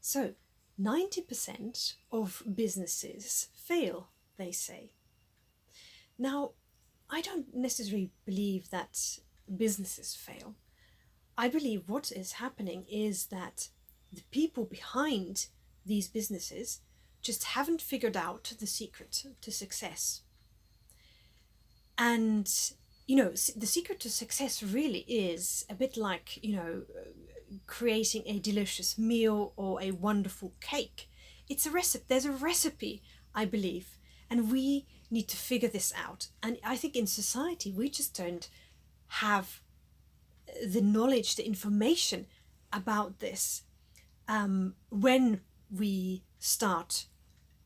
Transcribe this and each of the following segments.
So, 90% of businesses fail, they say. Now, I don't necessarily believe that businesses fail. I believe what is happening is that the people behind these businesses just haven't figured out the secret to success. And, the secret to success really is a bit like, creating a delicious meal or a wonderful cake. It's a recipe. There's a recipe, I believe, and we need to figure this out. And I think in society, we just don't have the knowledge, the information about this when we start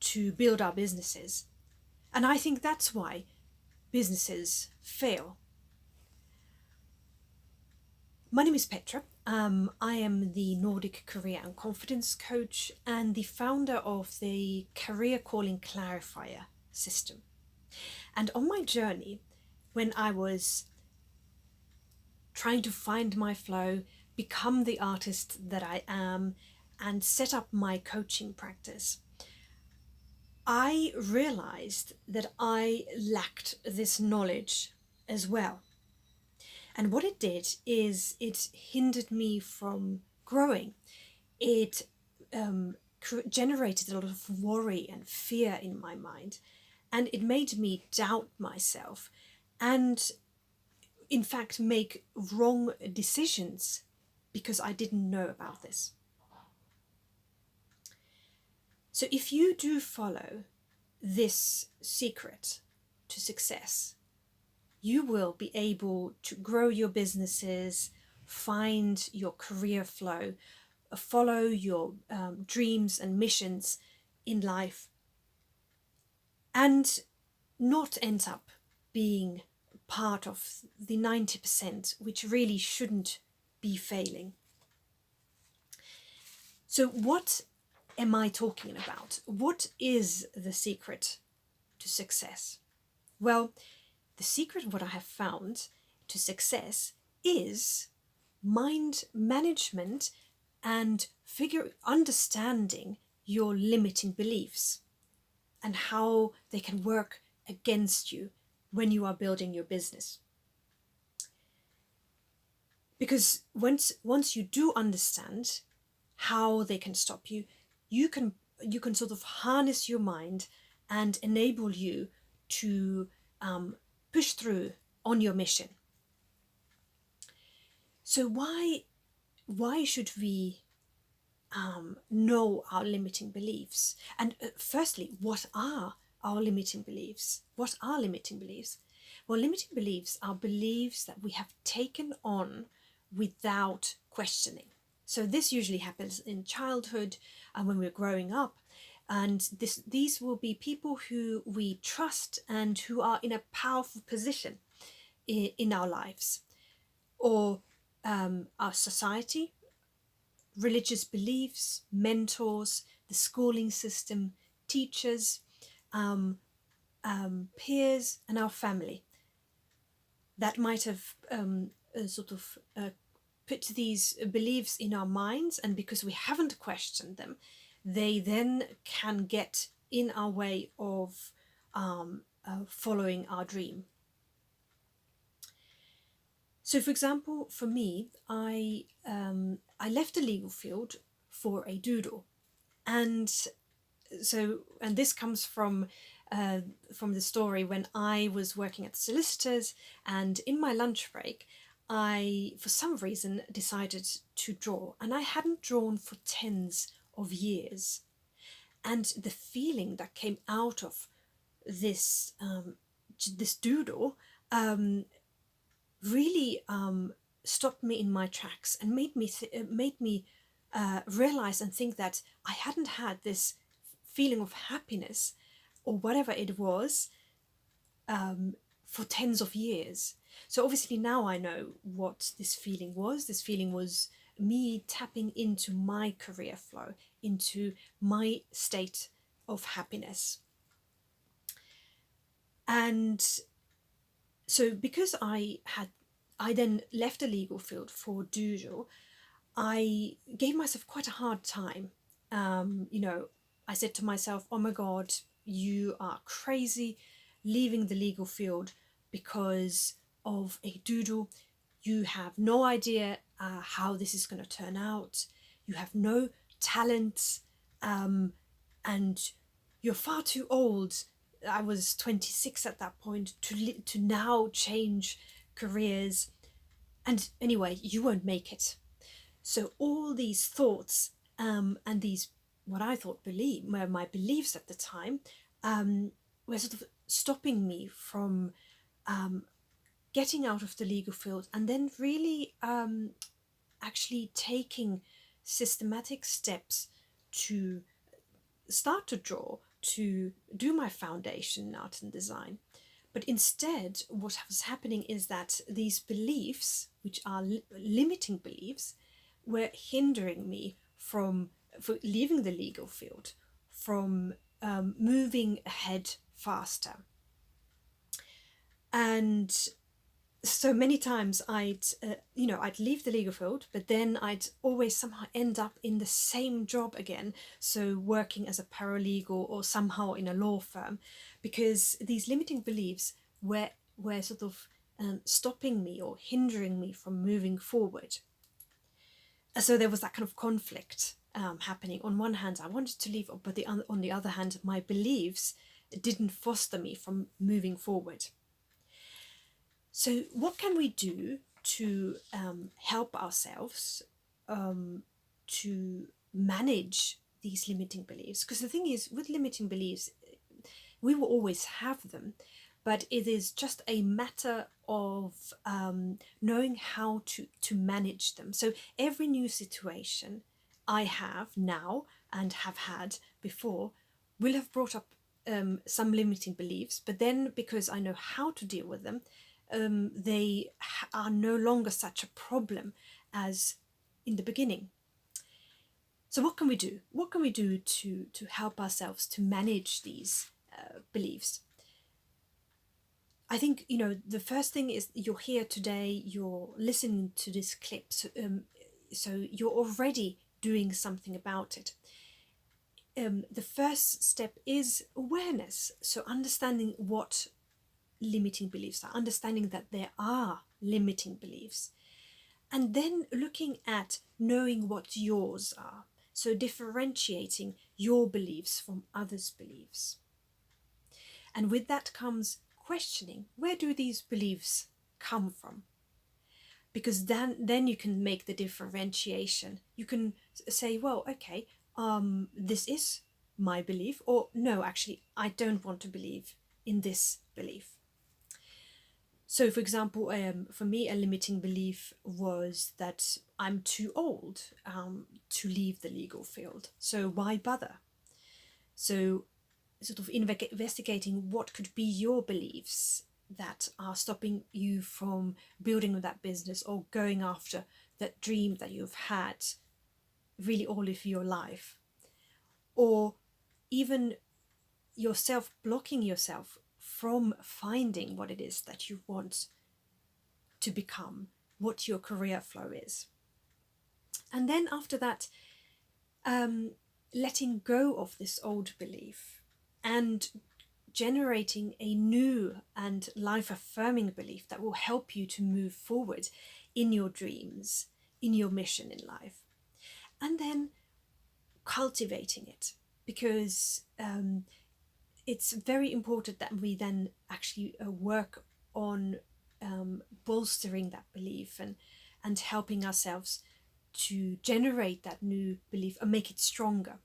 to build our businesses. And I think that's why businesses fail. My name is Petra. I am the Nordic Career and Confidence Coach and the founder of the Career Calling Clarifier system. And on my journey, when I was trying to find my flow, become the artist that I am, and set up my coaching practice, I realized that I lacked this knowledge as well. And what it did is it hindered me from growing. It generated a lot of worry and fear in my mind, and it made me doubt myself and, in fact, make wrong decisions because I didn't know about this. So if you do follow this secret to success, you will be able to grow your businesses, find your career flow, follow your dreams and missions in life, and not end up being part of the 90% which really shouldn't be failing. So what am I talking about? What is the secret to success? Well, the secret, what I have found to success, is mind management and understanding your limiting beliefs and how they can work against you when you are building your business. Because once you do understand how they can stop you, you can sort of harness your mind and enable you to push through on your mission. So why should we know our limiting beliefs? And firstly, what are our limiting beliefs? What are limiting beliefs? Well, limiting beliefs are beliefs that we have taken on without questioning. So this usually happens in childhood and when we're growing up. And these will be people who we trust and who are in a powerful position in our lives, or our society, religious beliefs, mentors, the schooling system, teachers, peers, and our family. That might have put these beliefs in our minds, and because we haven't questioned them, they then can get in our way of following our dream. So, for example, for me, I left the legal field for a doodle, and this comes from the story when I was working at the solicitors, and in my lunch break, I, for some reason, decided to draw, and I hadn't drawn for tens of years, and the feeling that came out of this doodle really stopped me in my tracks and made me realize and think that I hadn't had this feeling of happiness or whatever it was for tens of years. So obviously now I know what this feeling was. This feeling was me tapping into my career flow, into my state of happiness. And so because I then left the legal field for doodle, I gave myself quite a hard time I said to myself, oh my God, you are crazy leaving the legal field because of a doodle. You have no idea how this is going to turn out. You have no talent, and you're far too old. I was 26 at that point to now change careers. And anyway, you won't make it. So all these thoughts and these what I thought were my beliefs at the time were sort of stopping me from getting out of the legal field and then really actually taking systematic steps to start to draw, to do my foundation in art and design. But instead, what was happening is that these beliefs, which are limiting beliefs, were hindering me from leaving the legal field, from moving ahead faster. And so many times I'd leave the legal field, but then I'd always somehow end up in the same job again, so working as a paralegal or somehow in a law firm, because these limiting beliefs were sort of stopping me or hindering me from moving forward. So there was that kind of conflict happening. On one hand, I wanted to leave, but on the other hand, my beliefs didn't foster me from moving forward. So what can we do to help ourselves to manage these limiting beliefs? Because the thing is, with limiting beliefs, we will always have them, but it is just a matter of knowing how to manage them. So every new situation I have now and have had before will have brought up some limiting beliefs, but then because I know how to deal with them, they are no longer such a problem as in the beginning. So what can we do? What can we do to help ourselves to manage these beliefs? I think, the first thing is you're here today, you're listening to this clip, so you're already doing something about it. The first step is awareness, so understanding what limiting beliefs are, understanding that there are limiting beliefs, and then looking at knowing what yours are, so differentiating your beliefs from others' beliefs. And with that comes questioning, where do these beliefs come from? Because then you can make the differentiation. You can say, well, okay, this is my belief, or no, actually I don't want to believe in this belief. So, for example, for me, a limiting belief was that I'm too old to leave the legal field. So why bother? So, sort of investigating what could be your beliefs that are stopping you from building that business or going after that dream that you've had really all of your life. Or even yourself blocking yourself from finding what it is that you want to become, what your career flow is. And then after that, letting go of this old belief and generating a new and life-affirming belief that will help you to move forward in your dreams, in your mission in life. And then cultivating it, because it's very important that we then actually work on bolstering that belief and helping ourselves to generate that new belief and make it stronger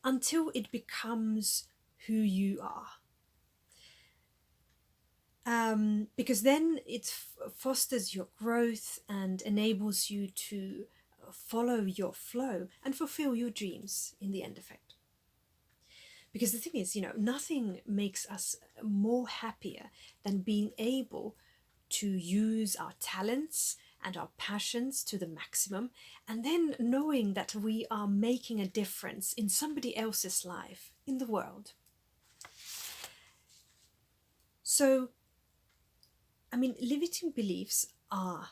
until it becomes who you are. Because then it fosters your growth and enables you to follow your flow and fulfill your dreams in the end effect. Because the thing is, nothing makes us more happier than being able to use our talents and our passions to the maximum, and then knowing that we are making a difference in somebody else's life, in the world. So, limiting beliefs are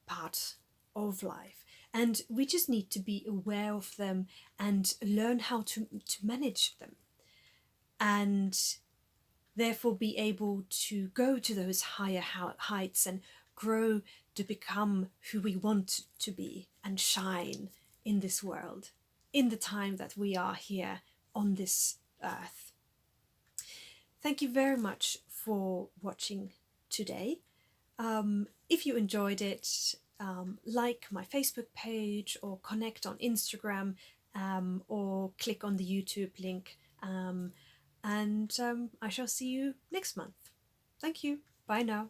part of life, and we just need to be aware of them and learn how to manage them, and therefore be able to go to those higher heights and grow to become who we want to be and shine in this world in the time that we are here on this earth. Thank you very much for watching today. If you enjoyed it, like my Facebook page or connect on Instagram, or click on the YouTube link, and I shall see you next month. Thank you. Bye now.